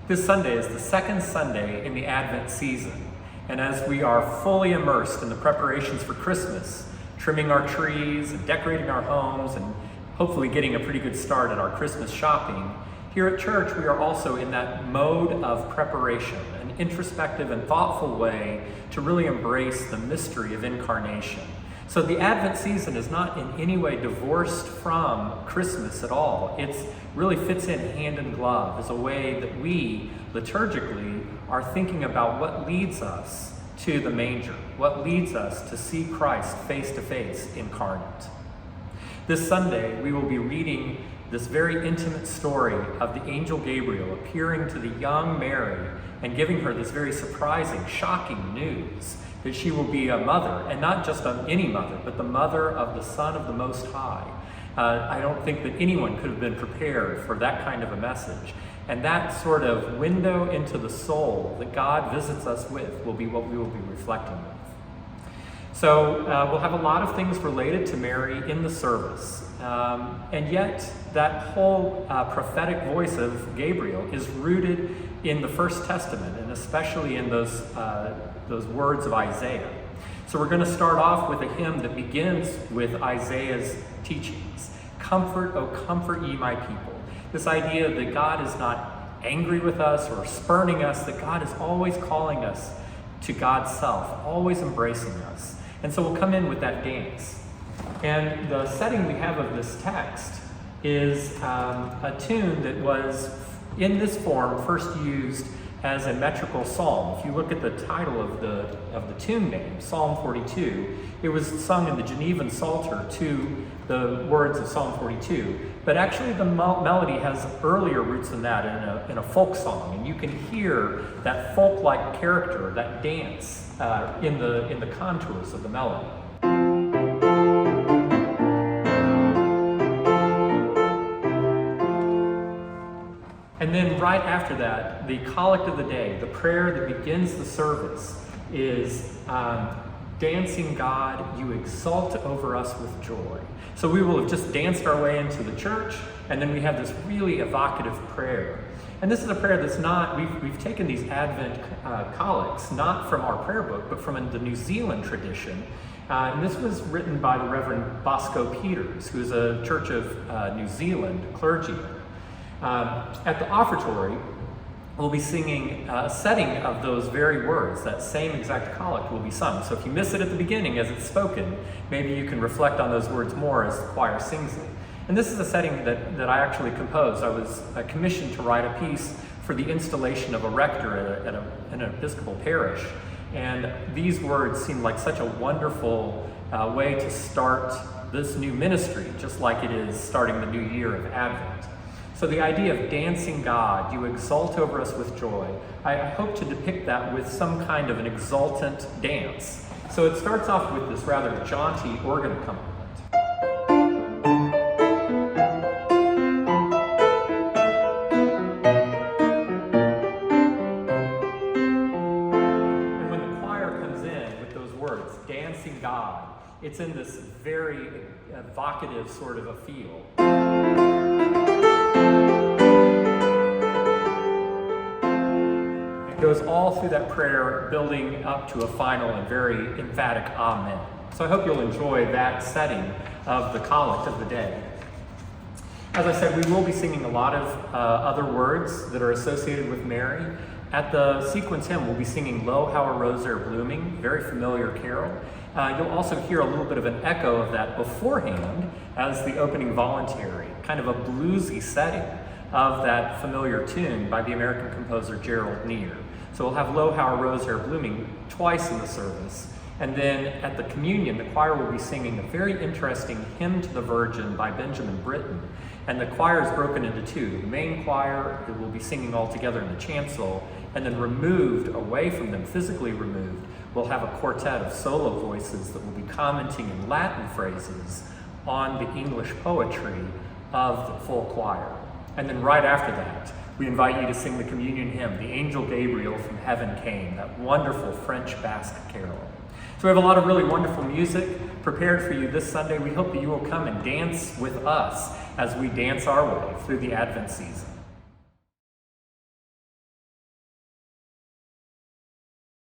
This Sunday is the second Sunday in the Advent season, and as we are fully immersed in the preparations for Christmas, trimming our trees and decorating our homes and hopefully getting a pretty good start at our Christmas shopping, here at church we are also in that mode of preparation, an introspective and thoughtful way to really embrace the mystery of incarnation. So the Advent season is not in any way divorced from Christmas at all. It really fits in hand in glove as a way that we, liturgically, are thinking about what leads us to the manger, what leads us to see Christ face to face incarnate. This Sunday, we will be reading this very intimate story of the angel Gabriel appearing to the young Mary and giving her this very surprising, shocking news that she will be a mother, and not just any mother, but the mother of the Son of the Most High. I don't think that anyone could have been prepared for that kind of a message. And that sort of window into the soul that God visits us with will be what we will be reflecting with. So we'll have a lot of things related to Mary in the service. And yet that whole prophetic voice of Gabriel is rooted in the First Testament, and especially in those words of Isaiah. So we're going to start off with a hymn that begins with Isaiah's teachings. Comfort, O comfort ye my people. This idea that God is not angry with us or spurning us, that God is always calling us to God's self, always embracing us. And so we'll come in with that dance. And the setting we have of this text is a tune that was in this form first used as a metrical psalm. If you look at the title of the tune name, Psalm 42, it was sung in the Genevan Psalter to the words of Psalm 42. But actually the melody has earlier roots than that in a folk song, and you can hear that folk-like character, that dance in the contours of the melody. And then right after that, the collect of the day, the prayer that begins the service, is dancing God, you exult over us with joy. So we will have just danced our way into the church, and then we have this really evocative prayer. And this is a prayer that's not, we've taken these Advent collects, not from our prayer book, but from the New Zealand tradition. And this was written by the Reverend Bosco Peters, who is a Church of New Zealand clergyman. At the offertory, we'll be singing a setting of those very words. That same exact collect will be sung. So if you miss it at the beginning as it's spoken, maybe you can reflect on those words more as the choir sings it. And this is a setting that I actually composed. I was commissioned to write a piece for the installation of a rector at an Episcopal parish. And these words seemed like such a wonderful way to start this new ministry, just like it is starting the new year of Advent. So the idea of dancing God, you exult over us with joy, I hope to depict that with some kind of an exultant dance. So it starts off with this rather jaunty organ accompaniment. And when the choir comes in with those words, dancing God, it's in this very evocative sort of a feel. Goes all through that prayer, building up to a final and very emphatic amen. So I hope you'll enjoy that setting of the collect of the day. As I said, we will be singing a lot of other words that are associated with Mary. At the sequence hymn, we'll be singing Lo, How a Rose Are Blooming, very familiar carol. You'll also hear a little bit of an echo of that beforehand as the opening voluntary, kind of a bluesy setting of that familiar tune by the American composer Gerald Neer. So we'll have Lo, How a Rose Are Blooming twice in the service. And then at the communion, the choir will be singing a very interesting Hymn to the Virgin by Benjamin Britten. And the choir is broken into two. The main choir will be singing all together in the chancel, and then removed away from them, physically removed, we'll have a quartet of solo voices that will be commenting in Latin phrases on the English poetry of the full choir. And then right after that, we invite you to sing the communion hymn, The Angel Gabriel from Heaven Came, that wonderful French Basque carol. So we have a lot of really wonderful music prepared for you this Sunday. We hope that you will come and dance with us as we dance our way through the Advent season.